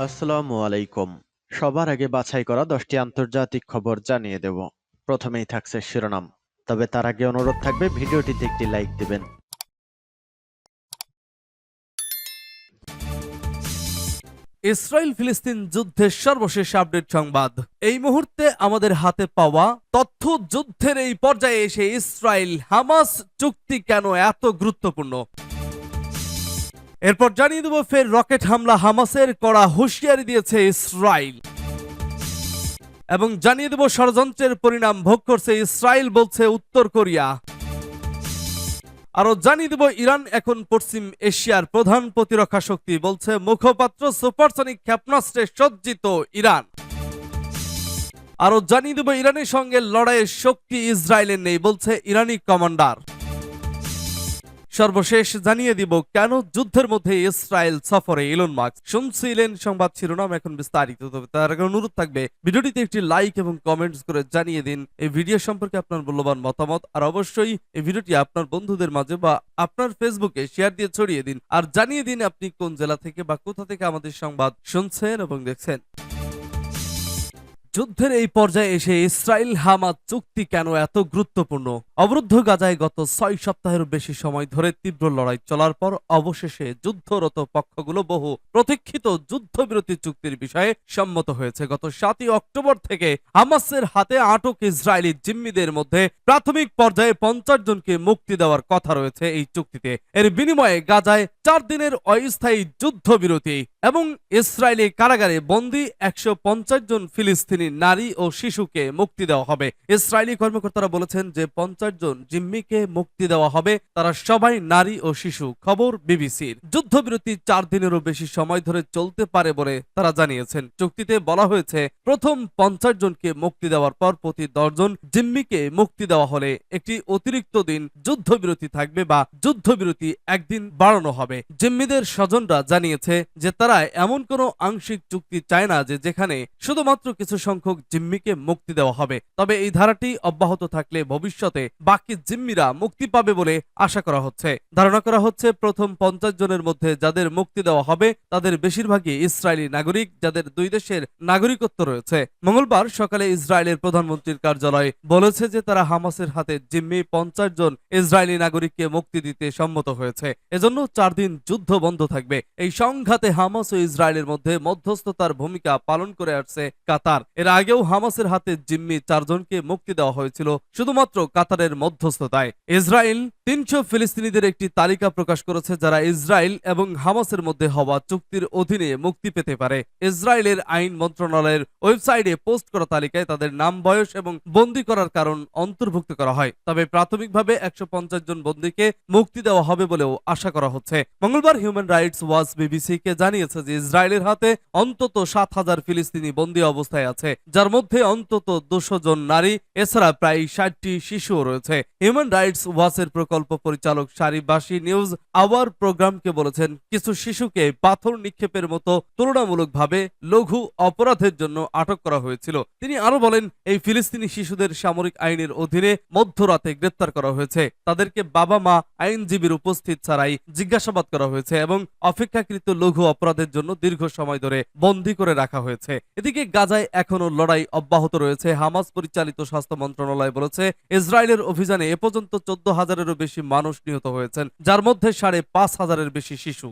আসসালামু আলাইকুম। সবার আগে বাছাই করা 10টি আন্তর্জাতিক খবর জানিয়ে দেব। প্রথমেই থাকছে শিরোনাম। তবে তার আগে অনুরোধ থাকবে ভিডিওটিতে একটি লাইক দিবেন। ইসরায়েল ফিলিস্তিন যুদ্ধের সর্বশেষ আপডেট সংবাদ। এই মুহূর্তে আমাদের হাতে পাওয়া তথ্য, যুদ্ধের এই পর্যায়ে এসে ইসরায়েল হামাস চুক্তি কেন এত গুরুত্বপূর্ণ। এরপর জানিয়ে দেব ফের রকেট হামলা, হামাসের কড়া হুঁশিয়ারি দিয়েছে ইসরায়েল। এবং জানিয়ে দেব ষড়যন্ত্রের পরিণাম ভোগ করছে ইসরায়েল, বলছে উত্তর কোরিয়া। আরো জানিয়ে দেব ইরান এখন পশ্চিম এশিয়ার প্রধান প্রতিরক্ষা শক্তি, বলছে মুখপাত্র। সুপারসনিক ক্ষেপণাস্ত্রে সজ্জিত ইরান। আরো জানিয়ে দেব ইরানের সঙ্গে লড়াইয়ের শক্তি ইসরায়েলের নেই, বলছে ইরানি কমান্ডার। সর্বশেষ জানিয়ে দিব কেন যুদ্ধের মধ্যে ইসরায়েল সফরে ইলন মাস্ক। শুনছিলেন সংবাদ শিরোনাম, এখন বিস্তারিত। তবে তার আগে অনুরোধ থাকবে ভিডিওটিতে একটি লাইক এবং কমেন্টস করে জানিয়ে দিন এই ভিডিও সম্পর্কে আপনার মূল্যবান মতামত। আর অবশ্যই এই ভিডিওটি আপনার বন্ধুদের মাঝে বা আপনার ফেসবুকে শেয়ার দিয়ে ছড়িয়ে দিন। আর জানিয়ে দিন আপনি কোন জেলা থেকে বা কোথা থেকে আমাদের সংবাদ শুনছেন এবং দেখছেন। যুদ্ধের এই পর্যায়ে এসে ইসরায়েল হামাস চুক্তি কেন এত গুরুত্বপূর্ণ। অবরুদ্ধ গাজায় গত 6 সপ্তাহেরও বেশি সময় ধরে তীব্র লড়াই চলার পর অবশেষে যুদ্ধরত পক্ষগুলো বহু প্রতীক্ষিত যুদ্ধবিরতি চুক্তির বিষয়ে সম্মত হয়েছে। গত 7ই অক্টোবর থেকে হামাসের হাতে আটক ইসরায়েলি জিম্মিদের মধ্যে প্রাথমিক পর্যায়ে 50 জনকে মুক্তি দেওয়ার কথা রয়েছে এই চুক্তিতে। এর বিনিময়ে গাজায় 4 দিনের অস্থায়ী যুদ্ধবিরতি এবং ইসরায়েলি কারাগারে বন্দী 150 জন ফিলিস্তিনি নারী ও শিশুকে মুক্তি দেওয়া হবে। ইসরায়েলি কর্মকর্তারা বলেছেন যে 50 জন জিম্মিকে মুক্তি দেওয়া হবে, তারা সবাই নারী ও শিশু। খবর বিবিসির। যুদ্ধবিরতি 4 দিনেরও বেশি সময় ধরে চলতে পারে বলে তারা জানিয়েছেন। চুক্তিতে বলা হয়েছে প্রথম 50 জনকে মুক্তি দেওয়ার পর প্রতি 10 জন জিম্মিকে মুক্তি দেওয়া হলে একটি অতিরিক্ত দিন যুদ্ধবিরতি থাকবে বা যুদ্ধবিরতি একদিন বাড়ানো হবে। জিম্মিদের স্বজনরা জানিয়েছে যে তারা এমন কোনো আংশিক চুক্তি চায় না যেখানে শুধুমাত্র কিছু সংখ্যক জিম্মিকে মুক্তি দেওয়া হবে। তবে এই ধারাটি অব্যাহত থাকলে ভবিষ্যতে বাকি জিম্মিরা মুক্তি পাবে বলে আশা করা হচ্ছে। ধারণা করা হচ্ছে প্রথম 50 জনের মধ্যে যাদের মুক্তি দেওয়া হবে তাদের বেশিরভাগই ইসরায়েলি নাগরিক, যাদের দুই দেশের নাগরিকত্ব রয়েছে। মঙ্গলবার সকালে ইসরায়েলের প্রধানমন্ত্রীর কার্যালয় বলেছে যে তারা হামাসের হাতে জিম্মি 50 জন ইসরায়েলি নাগরিককে মুক্তি দিতে সম্মত হয়েছে। এজন্য 4 দিন যুদ্ধ বন্ধ থাকবে। এই সংঘাতে হামাস ও ইসরায়েলের মধ্যে মধ্যস্থতার ভূমিকা পালন করে আসছে কাতার। এর আগেও হামাসের হাতে জিম্মি 4 জনকে মুক্তি দেওয়া হয়েছিল শুধুমাত্র কাতারের মধ্যস্থতায়। ইসরায়েল 300 ফিলিস্তিনিদের একটি তালিকা প্রকাশ করেছে যারা ইসরায়েল এবং হামাসের মধ্যে হওয়া চুক্তির অধীনে মুক্তি পেতে পারে। ইসরায়েলের আইন মন্ত্রণালয়ের ওয়েবসাইটে পোস্ট করা তালিকায় তাদের নাম, বয়স এবং বন্দী করার কারণ অন্তর্ভুক্ত করা হয়। তবে প্রাথমিকভাবে 150 জন বন্দীকে মুক্তি দেওয়া হবে বলেও আশা করা হচ্ছে। মঙ্গলবার হিউম্যান রাইটস ওয়াচ বিবিসিকে জানিয়েছে যে ইসরায়েলের হাতে অন্তত 7000 ফিলিস্তিনি বন্দী অবস্থায় আছে, যার মধ্যে অন্তত 200 জন নারী, এছাড়া প্রায় 60টি শিশুও রয়েছে। হিউম্যান রাইটস ওয়াচের প্রকল্প পরিচালক সারিবাসী নিউজ আওয়ার প্রোগ্রামকে বলেছেন কিছু শিশুকে পাথর নিক্ষেপের মতো তুলনামূলকভাবে লঘু অপরাধের জন্য আটক করা হয়েছিল। তিনি আরো বলেন এই ফিলিস্তিনি শিশুদের সামরিক আইনের অধীনে মধ্যরাতে গ্রেপ্তার করা হয়েছে। তাদেরকে বাবা মা আইনজীবীর উপস্থিত ছাড়াই জিজ্ঞাসাবাদ করা হয়েছে এবং অপেক্ষাকৃত লঘু অপরাধের জন্য দীর্ঘ সময় ধরে বন্দী করে রাখা হয়েছে। এদিকে গাজায় এখনো লড়াই অব্যাহত রয়েছে। হামাস পরিচালিত স্বাস্থ্য মন্ত্রণালয় বলেছে ইসরায়েলের অভিযানে এ পর্যন্ত 14,000-এরও বেশি মানুষ নিহত হয়েছেন, যার মধ্যে 5,500-এর বেশি শিশু।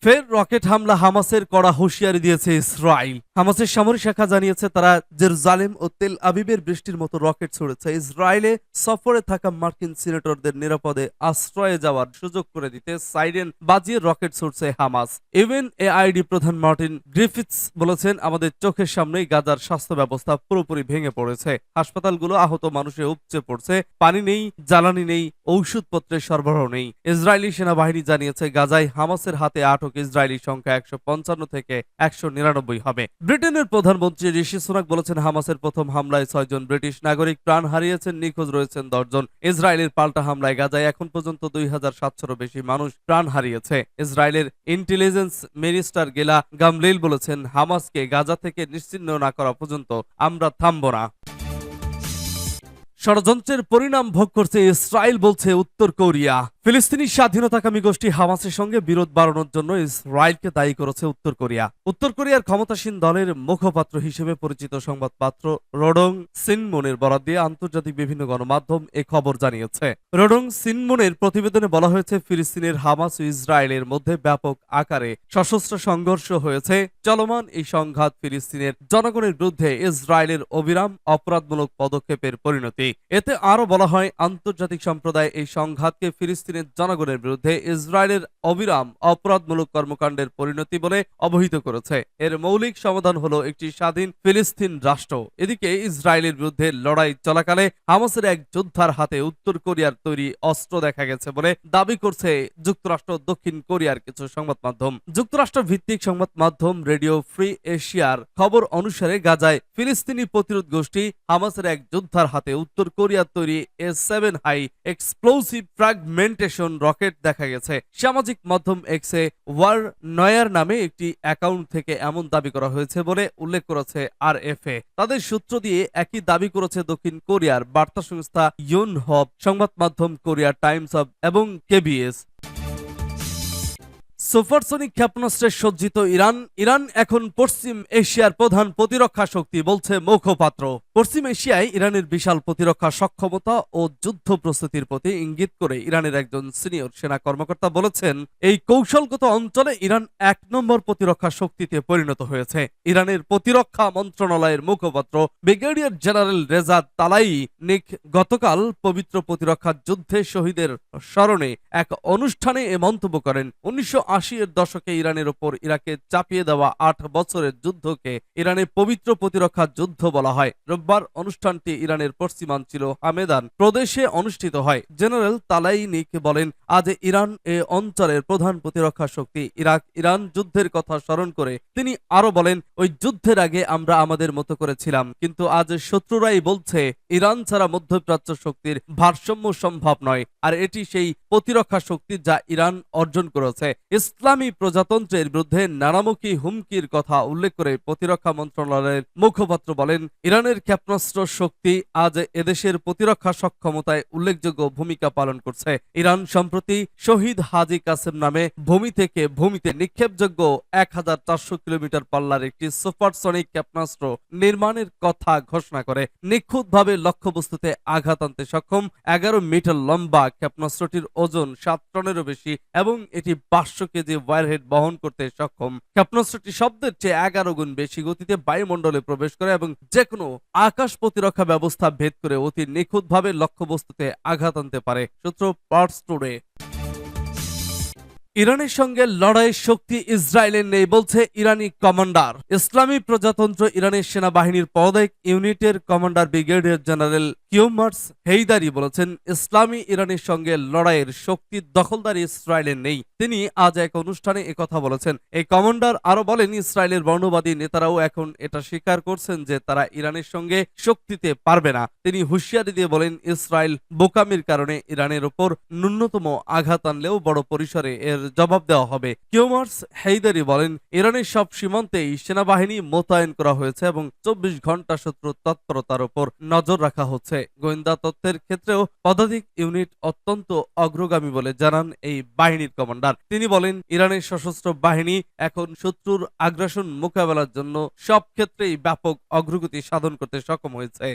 ফের রকেট হামলা, হামাসের কড়া হুঁশিয়ারি দিয়েছে ইসরায়েল। হামাসের সামরিক শাখা জানিয়েছে তারা জেরুজালেম ও তেল আবিবের বৃষ্টির মতো রকেট ছুড়েছে ইসরায়েলে সফরে থাকা মার্কিন সিনেটরদের নিরাপদে আশ্রয়ে যাওয়ার সুযোগ করে দিতে সাইরেন বাজিয়ে রকেট ছুড়ছে হামাস। ইউএনএআইডি প্রধান মার্টিন গ্রিফিথস বলেছেন আমাদের চোখের সামনেই গাজার স্বাস্থ্য ব্যবস্থা পুরোপুরি ভেঙে পড়েছে। হাসপাতালগুলো আহত মানুষে উপচে পড়ছে, পানি নেই, জ্বালানি নেই, ঔষধপত্রের সরবরাহ নেই। ইসরায়েলি সেনাবাহিনী জানিয়েছে গাজায় হামাসের হাতে আটক ইসরায়েলি সংখ্যা 155 থেকে 199 হবে। ব্রিটেনের প্রধানমন্ত্রী ঋষি সুনাক বলেছেন হামাসের প্রথম হামলায় 6 জন ব্রিটিশ নাগরিক প্রাণ হারিয়েছেন, নিখোঁজ রয়েছেন 10 জন। ইসরায়েলের পাল্টা হামলায় গাজায় এখন পর্যন্ত 2700-এরও বেশি মানুষ প্রাণ হারিয়েছে। ইসরায়েলের ইন্টেলিজেন্স মিনিস্টার গেলা গামলিল বলেছেন হামাসকে গাজা থেকে নিশ্চিহ্ন না করা পর্যন্ত আমরা থামব না। ষড়যন্ত্রের পরিণাম ভোগ করছে ইসরায়েল, বলছে উত্তর কোরিয়া। ফিলিস্তিনি স্বাধীনতাকামী গোষ্ঠী হামাসের সঙ্গে বিরোধ বাড়ানোর জন্য ইসরায়েলকে দায়ী করেছে উত্তর কোরিয়া। উত্তর কোরিয়ার ক্ষমতাসীন দলের মুখপাত্র হিসেবে পরিচিত সংবাদপত্র রোডং সিনমুনের বরাত দিয়ে আন্তর্জাতিক বিভিন্ন গণমাধ্যম এ খবর জানিয়েছে। রোডং সিনমুনের প্রতিবেদনে বলা হয়েছে, ফিলিস্তিনের হামাস ও ইসরায়েলের মধ্যে ব্যাপক আকারে সশস্ত্র সংঘর্ষ হয়েছে। চলমান এই সংঘাত ফিলিস্তিনের জনগণের বিরুদ্ধে ইসরায়েলের অবিরাম অপরাধমূলক পদক্ষেপের পরিণতি। এতে আরো বলা হয়, আন্তর্জাতিক সম্প্রদায় এই সংঘাতকে ফিলিস্তিনের জনগণের বিরুদ্ধে ইসরায়েলের অবিরাম অপরাধমূলক কর্মকাণ্ডের পরিণতি বলে অবহিত করেছে। এর মৌলিক সমাধান হলো একটি স্বাধীন ফিলিস্তিন রাষ্ট্র। এদিকে ইসরায়েলের বিরুদ্ধে লড়াই চলাকালে হামাসের এক যোদ্ধার হাতে উত্তর কোরিয়ার তৈরি অস্ত্র দেখা গেছে বলে দাবি করছে যুক্তরাষ্ট্র দক্ষিণ কোরিয়ার কিছু সংবাদ মাধ্যম। যুক্তরাষ্ট্র ভিত্তিক সংবাদ মাধ্যম রেডিও ফ্রি এশিয়ার খবর অনুসারে গাজায় ফিলিস্তিনি প্রতিরোধ গোষ্ঠী হামাসের এক যোদ্ধার হাতে উত্তর কোরিয়ার তৈরি S7 high explosive fragmentation rocket দেখা গেছে। সামাজিক মাধ্যম এক্সে ওয়ার নয়ার নামে একটি অ্যাকাউন্ট থেকে এমন দাবি করা হয়েছে বলে উল্লেখ করেছে RFA। তাদের সূত্র দিয়ে একই দাবি করেছে দক্ষিণ কোরিয়ার বার্তা সংস্থা ইউনহপ, সংবাদ মাধ্যম কোরিয়া টাইমস অব এবং KBS। সুপারসনিক ক্ষেপণাস্ত্রে সজ্জিত ইরান এখন পশ্চিম এশিয়ার প্রধান প্রতিরক্ষা শক্তি, বলছে মুখপাত্র। পশ্চিম এশিয়ায় ইরানের বিশাল প্রতিরক্ষা সক্ষমতা ও যুদ্ধ প্রস্তুতির প্রতি ইঙ্গিত করে ইরানের একজন সিনিয়র সেনা কর্মকর্তা বলেছেন, এই কৌশলগত অঞ্চলে ইরান 1 নম্বর প্রতিরক্ষা শক্তিতে পরিণত হয়েছে। ইরানের প্রতিরক্ষা মন্ত্রণালয়ের মুখপাত্র ব্রিগেডিয়ার জেনারেল রেজা তালাইনিক গতকাল পবিত্র প্রতিরক্ষা যুদ্ধে শহীদের স্মরণে এক অনুষ্ঠানে এ মন্তব্য করেন। 1980-এর দশকে ইরানের ওপর ইরাকে চাপিয়ে দেওয়া 8 বছরের যুদ্ধকে ইরানের পবিত্র প্রতিরক্ষা যুদ্ধ বলা হয়। রোববার অনুষ্ঠানটি ইরানের পশ্চিমাঞ্চল হামেদান প্রদেশে অনুষ্ঠিত হয়। জেনারেল তালাইনিক বলেন, আজ ইরান এ অঞ্চলের প্রধান প্রতিরক্ষা শক্তি। ইরান যুদ্ধের কথা স্মরণ করে তিনি আরো বলেন, ওই যুদ্ধের আগে আমরা আমাদের মতো করেছিলাম, কিন্তু আজ শত্রুরাই বলছে ইরান ছাড়া মধ্যপ্রাচ্য শক্তির ভারসাম্য সম্ভব নয়। আর এটি সেই প্রতিরক্ষা শক্তি যা ইরান অর্জন করেছে। ইসলামী প্রজাতন্ত্রের বিরুদ্ধে নানামুখী হুমকির কথা উল্লেখ করে প্রতিরক্ষা মন্ত্রণালয়ের মুখপাত্র বলেন, ইরানের ক্ষেপণাস্ত্র শক্তি আজ এদেশের প্রতিরক্ষা সক্ষমতায় উল্লেখযোগ্য ভূমিকা পালন করছে। ইরান সম্প্রতি শহীদ হাজী কাসেম নামে ভূমি থেকে ভূমিতে নিক্ষেপযোগ্য 1400 কিলোমিটার পাল্লার একটি সুপারসনিক ক্ষেপণাস্ত্র নির্মাণের কথা ঘোষণা করে। নিখুঁতভাবে লক্ষ্যবস্তুতে আঘাত আনতে সক্ষম 11 মিটার লম্বা ক্ষেপণাস্ত্রটির ওজন 7 টনেরও বেশি এবং এটি 500 কেজি ওয়ারহেড বহন করতে সক্ষম। ক্ষেপণাস্ত্রটি শব্দের চেয়ে 11 গুণ বেশি গতিতে বায়ুমণ্ডলে প্রবেশ করে এবং যে কোনো আকাশ প্রতিরক্ষা ব্যবস্থা ভেদ করে অতি নিখুঁতভাবে লক্ষ্যবস্তুতে আঘাত আনতে পারে। সূত্র পার্টস টুডে। ইরানের সঙ্গে লড়াইয়ের শক্তি ইসরায়েলের নেই, বলছে ইরানি কমান্ডার। ইসলামী প্রজাতন্ত্র ইরানের সেনাবাহিনীর পদাতিক ইউনিটের কমান্ডার ব্রিগেডিয়ার জেনারেল কিউমার্স হেইদারি বলেছেন, ইসলামী ইরানের সঙ্গে লড়াইয়ের শক্তি দখলদারি ইসরায়েলের নেই। তিনি আজ এক অনুষ্ঠানে একথা বলেছেন। এই কমান্ডার আরো বলেন, ইসরায়েলের বর্ণবাদী নেতারাও এখন এটা স্বীকার করছেন যে তারা ইরানের সঙ্গে শক্তিতে পারবে না। তিনি হুঁশিয়ারি দিয়ে বলেন, ইসরায়েল বোকামির কারণে ইরানের ওপর ন্যূনতম আঘাত আনলেও বড় পরিসরে এর জবাব দেওয়া হবে। কিউমার্স হেইদারি বলেন, ইরানের সব সীমান্তেই সেনাবাহিনী মোতায়েন করা হয়েছে এবং 24 ঘন্টা শত্রুর তৎপরতার উপর নজর রাখা হচ্ছে। গোয়েন্দা তথ্যের ক্ষেত্রেও পদাতিক ইউনিট অত্যন্ত অগ্রগামী বলে জানান এই বাহিনীর কমান্ডার। তিনি বলেন, ইরানের সশস্ত্র বাহিনী এখন শত্রুর আগ্রাসন মোকাবেলার জন্য সব ক্ষেত্রেই ব্যাপক অগ্রগতি সাধন করতে সক্ষম হয়েছে।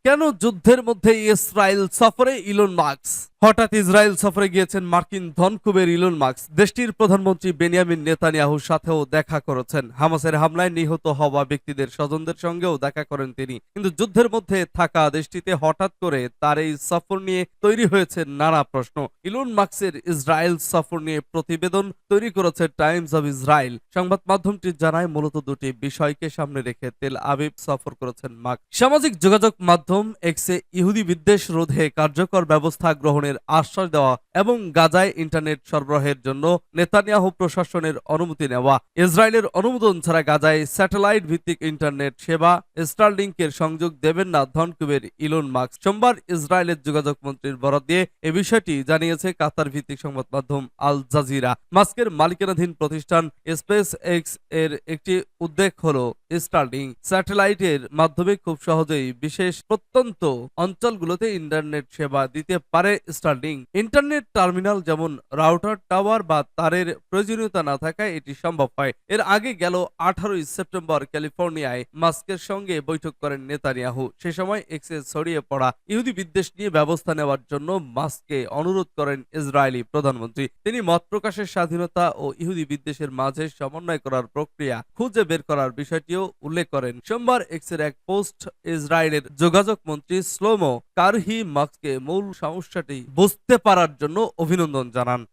কেন যুদ্ধের মধ্যে ইসরায়েল সফরে ইলন মাস্ক? হঠাৎ ইসরায়েল সফরে গিয়েছেন মার্কিন ধনকুবের ইলন মাস্ক। দেশটির প্রধানমন্ত্রী বেনিয়ামিন নেতানিয়াহুর সাথেও দেখা করেছেন। হামাসের হামলায় নিহত হওয়া ব্যক্তিদের স্বজনদের সঙ্গেও দেখা করেন তিনি। কিন্তু যুদ্ধের মধ্যে থাকা দেশটিতে হঠাৎ করে তার এই সফর নিয়ে তৈরি হয়েছে নানা প্রশ্ন। ইলন মাস্কের ইসরায়েল সফর নিয়ে প্রতিবেদন তৈরি করেছে টাইমস অব ইসরায়েল। সংবাদ মাধ্যমটি জানায়, মূলত দুটি বিষয়কে সামনে রেখে তেল আবিব সফর করেছেন মাস্ক। সামাজিক যোগাযোগ মাধ্যম এক্সে ইহুদি বিদ্বেষ রোধে কার্যকর ব্যবস্থা গ্রহণের আশ্বাস দেওয়া এবং গাজায় ইন্টারনেট সরবরাহের জন্য নেতানিয়াহু প্রশাসনের অনুমতি নেওয়া। ইসরায়েলের অনুমোদন ছাড়া গাজায় স্যাটেলাইট ভিত্তিক ইন্টারনেট সেবা স্টারলিংকের সংযোগ দেবেন না ধনকুবের ইলন মাস্ক। সোমবার ইসরায়েলের যোগাযোগ মন্ত্রীর বরাত দিয়ে এ বিষয়টি জানিয়েছে কাতার ভিত্তিক সংবাদ মাধ্যম আল জাজিরা। মাস্কের মালিকানাধীন প্রতিষ্ঠান স্পেস এক্স এর একটি উদ্যোগ হলো স্টারলিং স্যাটেলাইটের মাধ্যমে খুব সহজেই বিশেষ প্রত্যন্ত অঞ্চলগুলোতে ইন্টারনেট সেবা দিতে পারে স্টারলিং। ইন্টারনেট টার্মিনাল যেমন রাউটার, টাওয়ার বা তারের প্রয়োজনীয়তা না থাকায় এটি সম্ভব হয়। এর আগে গেল 18 সেপ্টেম্বর ক্যালিফোর্নিয়ায় মাস্কের সঙ্গে বৈঠক করেন নেতানিয়াহু। সে সময় এক্সে ছড়িয়ে পড়া ইহুদি বিদ্বেষ নিয়ে ব্যবস্থা নেওয়ার জন্য মাস্ককে অনুরোধ করেন ইসরায়েলি প্রধানমন্ত্রী। তিনি মত প্রকাশের স্বাধীনতা ও ইহুদি বিদ্বেষের মাঝে সমন্বয় করার প্রক্রিয়া খুঁজে বের করার বিষয়টিও উল্লেখ করেন। সোমবার এক্সের এক পোস্ট ইসরায়েলের যোগাযোগ মন্ত্রী শ্লোমো কারহি মাস্ককে মূল সমস্যাটি বুঝতে পারার জন্য অভিনন্দন জানান।